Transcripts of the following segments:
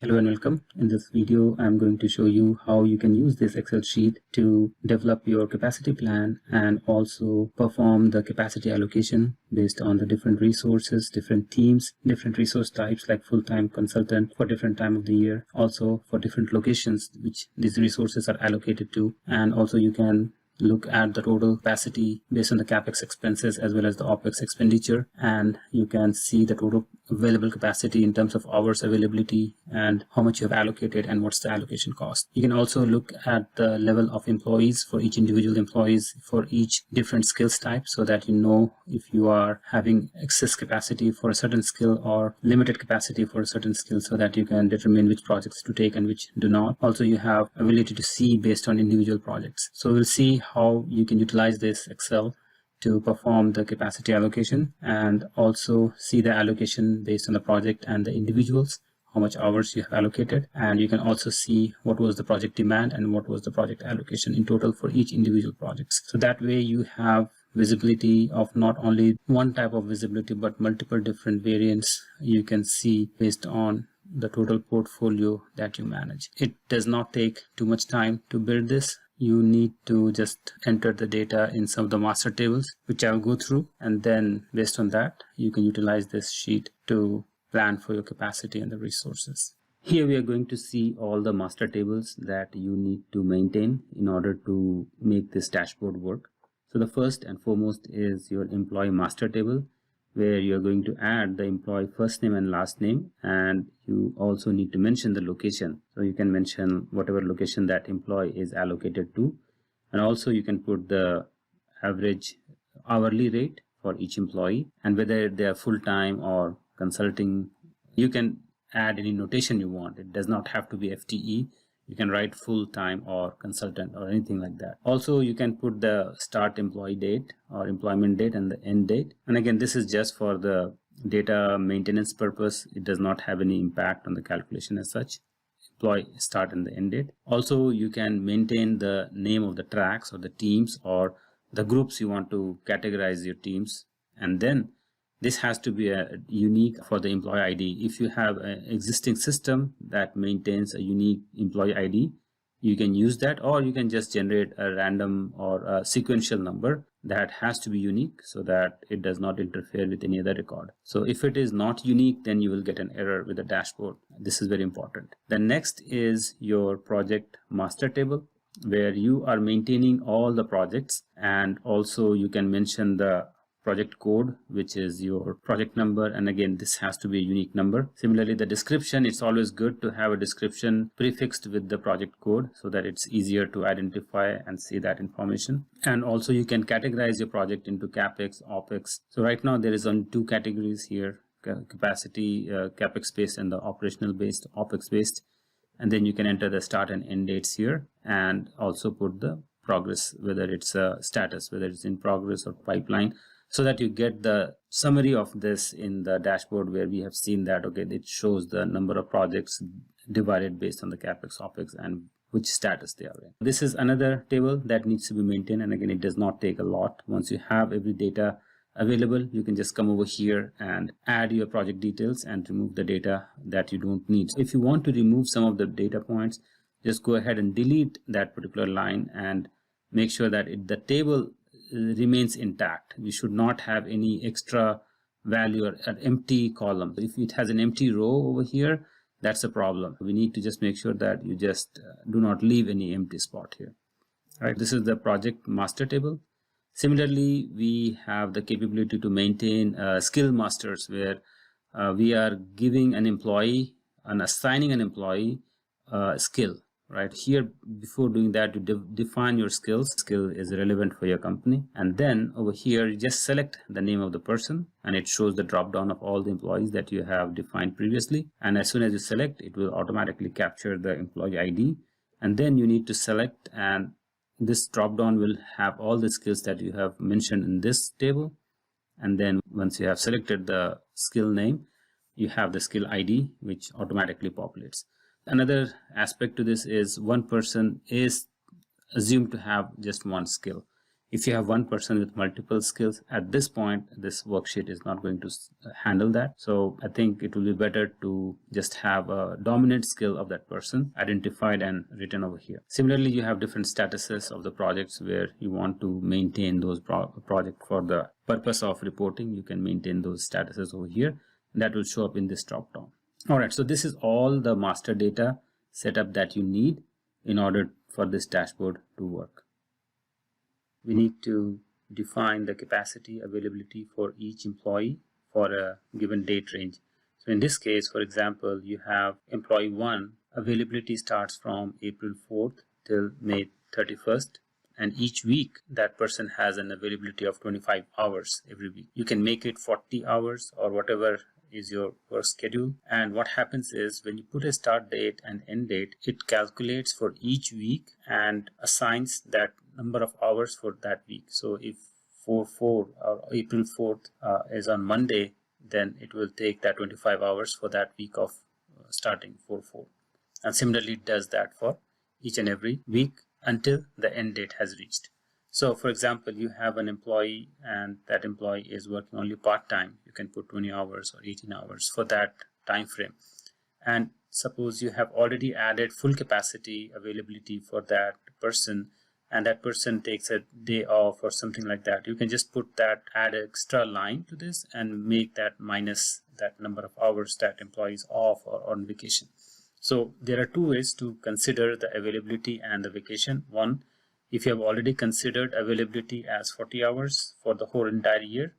Hello and welcome. In this video, I'm going to show you how you can use this Excel sheet to develop your capacity plan and also perform the capacity allocation based on the different resources, different teams, different resource types like full-time consultant for different time of the year, also for different locations which these resources are allocated to. And also you can look at the total capacity based on the capex expenses as well as the opex expenditure, and you can see the total available capacity in terms of hours availability and how much you have allocated and what's the allocation cost. You can also look at the level of employees for each individual employees for each different skills type, so that you know if you are having excess capacity for a certain skill or limited capacity for a certain skill, so that you can determine which projects to take and which do not. Also, you have ability to see based on individual projects. So we'll see how you can utilize this Excel to perform the capacity allocation and also see the allocation based on the project and the individuals, how much hours you have allocated. And you can also see what was the project demand and what was the project allocation in total for each individual projects. So that way you have visibility of not only one type of visibility but multiple different variants you can see based on the total portfolio that you manage. It does not take too much time to build this. You need to just enter the data in some of the master tables, which I'll go through, and then based on that, you can utilize this sheet to plan for your capacity and the resources. Here we are going to see all the master tables that you need to maintain in order to make this dashboard work. So the first and foremost is your employee master table, where you're going to add the employee first name and last name, and you also need to mention the location. So you can mention whatever location that employee is allocated to, and also you can put the average hourly rate for each employee and whether they are full-time or consulting. You can add any notation you want. It does not have to be FTE. You can write full-time or consultant or anything like that. Also, you can put the start employee date or employment date and the end date. And again, this is just for the data maintenance purpose. It does not have any impact on the calculation as such. Employee start and the end date. Also, you can maintain the name of the tracks or the teams or the groups you want to categorize your teams. And then this has to be unique for the employee ID. If you have an existing system that maintains a unique employee ID, you can use that, or you can just generate a random or a sequential number that has to be unique so that it does not interfere with any other record. So if it is not unique, then you will get an error with the dashboard. This is very important. The next is your project master table, where you are maintaining all the projects, and also you can mention the project code, which is your project number, and again this has to be a unique number. Similarly, the description, it's always good to have a description prefixed with the project code so that it's easier to identify and see that information. And also you can categorize your project into capex, opex. So right now there is only two categories here: capacity, capex based, and the operational based, opex based. And then you can enter the start and end dates here, and also put the progress, whether it's a status, whether it's in progress or pipeline, so that you get the summary of this in the dashboard, where we have seen that, okay, it shows the number of projects divided based on the capex, opex, and which status they are in. This is another table that needs to be maintained, and again, it does not take a lot. Once you have every data available, you can just come over here and add your project details and remove the data that you don't need. If you want to remove some of the data points, just go ahead and delete that particular line and make sure that the table remains intact. We should not have any extra value or an empty column. If it has an empty row over here, that's a problem. We need to just make sure that you just do not leave any empty spot here. All right, this is the project master table. Similarly, we have the capability to maintain skill masters, where we are giving an employee and assigning an employee skill. Right here, before doing that, you define your skills. Skill is relevant for your company, and then over here you just select the name of the person, and it shows the drop down of all the employees that you have defined previously. And as soon as you select, it will automatically capture the employee ID, and then you need to select, and this drop down will have all the skills that you have mentioned in this table. And then once you have selected the skill name, you have the skill ID, which automatically populates. Another aspect to this is one person is assumed to have just one skill. If you have one person with multiple skills, at this point, this worksheet is not going to handle that. So I think it will be better to just have a dominant skill of that person identified and written over here. Similarly, you have different statuses of the projects where you want to maintain those projects for the purpose of reporting. You can maintain those statuses over here. That will show up in this drop down. All right, so this is all the master data setup that you need in order for this dashboard to work. We need to define the capacity availability for each employee for a given date range. So in this case, for example, you have employee 1, availability starts from April 4th till May 31st. And each week that person has an availability of 25 hours every week. You can make it 40 hours or whatever is your work schedule. And what happens is when you put a start date and end date, it calculates for each week and assigns that number of hours for that week. So if 4/4 or April 4th is on Monday, then it will take that 25 hours for that week of starting 4/4. And similarly, it does that for each and every week until the end date has reached. So for example, you have an employee and that employee is working only part-time. You can put 20 hours or 18 hours for that time frame. And suppose you have already added full capacity availability for that person, and that person takes a day off or something like that. You can just put that, add an extra line to this and make that minus that number of hours that employee is off or on vacation. So there are two ways to consider the availability and the vacation. One, if you have already considered availability as 40 hours for the whole entire year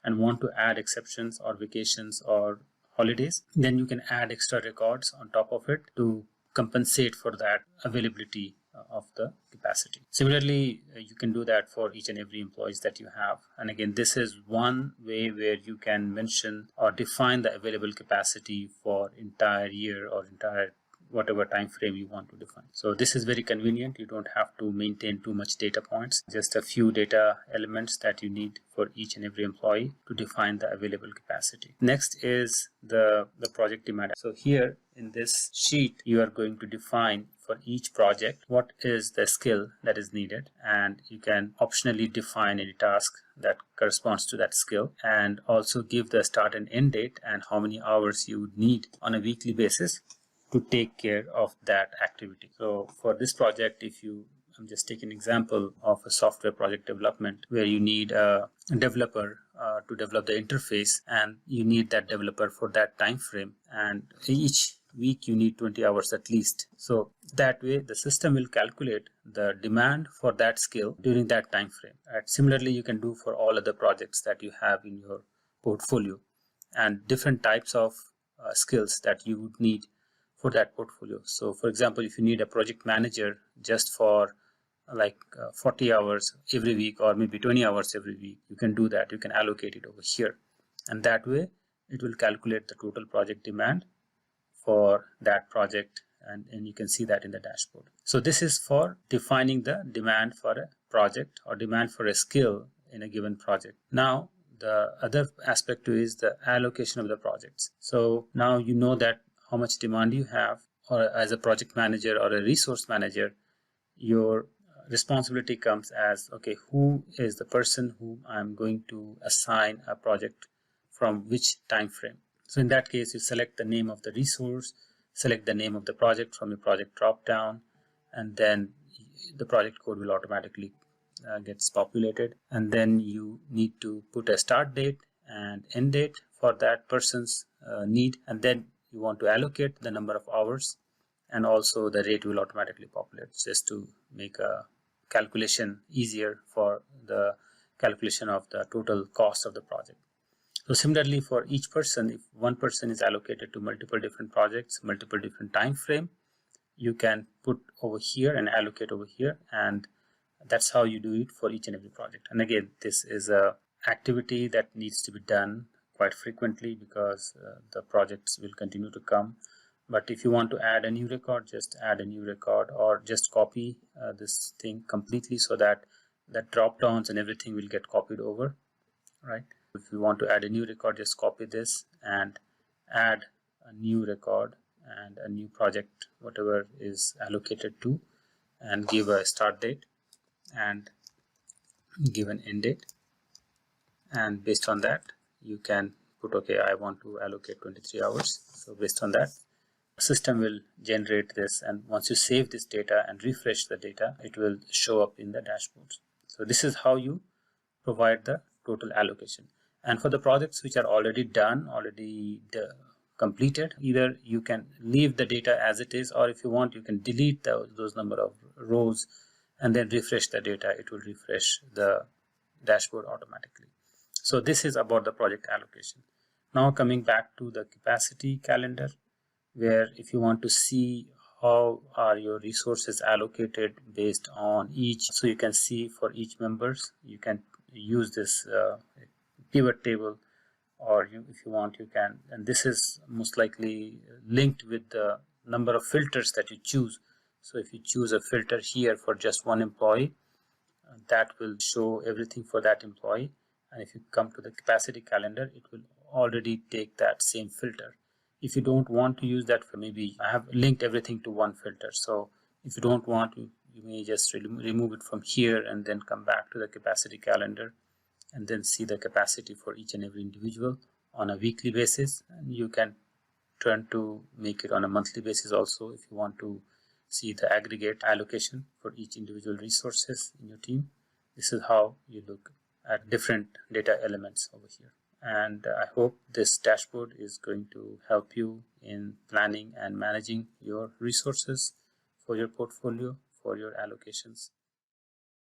and want to add exceptions or vacations or holidays, then you can add extra records on top of it to compensate for that availability of the capacity. Similarly, you can do that for each and every employees that you have. And again, this is one way where you can mention or define the available capacity for entire year or entire whatever time frame you want to define. So this is very convenient. You don't have to maintain too much data points, just a few data elements that you need for each and every employee to define the available capacity. Next is the project demand. So here in this sheet, you are going to define for each project what is the skill that is needed, and you can optionally define any task that corresponds to that skill and also give the start and end date and how many hours you would need on a weekly basis to take care of that activity. So for this project, I'm just taking an example of a software project development where you need a developer to develop the interface, and you need that developer for that time frame, and each week you need 20 hours at least. So that way the system will calculate the demand for that skill during that time frame. And similarly, you can do for all other projects that you have in your portfolio and different types of skills that you would need for that portfolio. So for example, if you need a project manager just for 40 hours every week or maybe 20 hours every week, you can do that. You can allocate it over here, and that way it will calculate the total project demand for that project, and you can see that in the dashboard. So this is for defining the demand for a project or demand for a skill in a given project. Now the other aspect too is the allocation of the projects. So now you know that how much demand you have, or as a project manager or a resource manager, your responsibility comes as, okay, who is the person who I'm going to assign a project from which time frame. So in that case, you select the name of the resource, select the name of the project from your project drop down, and then the project code will automatically gets populated. And then you need to put a start date and end date for that person's need, and then you want to allocate the number of hours, and also the rate will automatically populate just to make a calculation easier for the calculation of the total cost of the project. So similarly, for each person, if one person is allocated to multiple different projects, multiple different time frame, you can put over here and allocate over here, and that's how you do it for each and every project. And again, this is a activity that needs to be done quite frequently because the projects will continue to come. But if you want to add a new record, just add a new record, or just copy this thing completely so that the drop downs and everything will get copied over, right? If you want to add a new record, just copy this and add a new record and a new project, whatever is allocated to, and give a start date and give an end date, and based on that you can put, okay, I want to allocate 23 hours. So based on that, system will generate this, and once you save this data and refresh the data, it will show up in the dashboards. So this is how you provide the total allocation. And for the projects which are already done, completed, either you can leave the data as it is, or if you want, you can delete those number of rows and then refresh the data. It will refresh the dashboard automatically. So this is about the project allocation. Now coming back to the capacity calendar, where if you want to see how are your resources allocated based on each, so you can see for each members, you can use this pivot table, or if you want, you can, and this is most likely linked with the number of filters that you choose. So if you choose a filter here for just one employee, that will show everything for that employee, and if you come to the capacity calendar, it will already take that same filter. If you don't want to use that, for maybe I have linked everything to one filter, so if you don't want to, you may just remove it from here and then come back to the capacity calendar and then see the capacity for each and every individual on a weekly basis. And you can turn to make it on a monthly basis also if you want to see the aggregate allocation for each individual resources in your team. This is how you look at different data elements over here. And I hope this dashboard is going to help you in planning and managing your resources for your portfolio, for your allocations.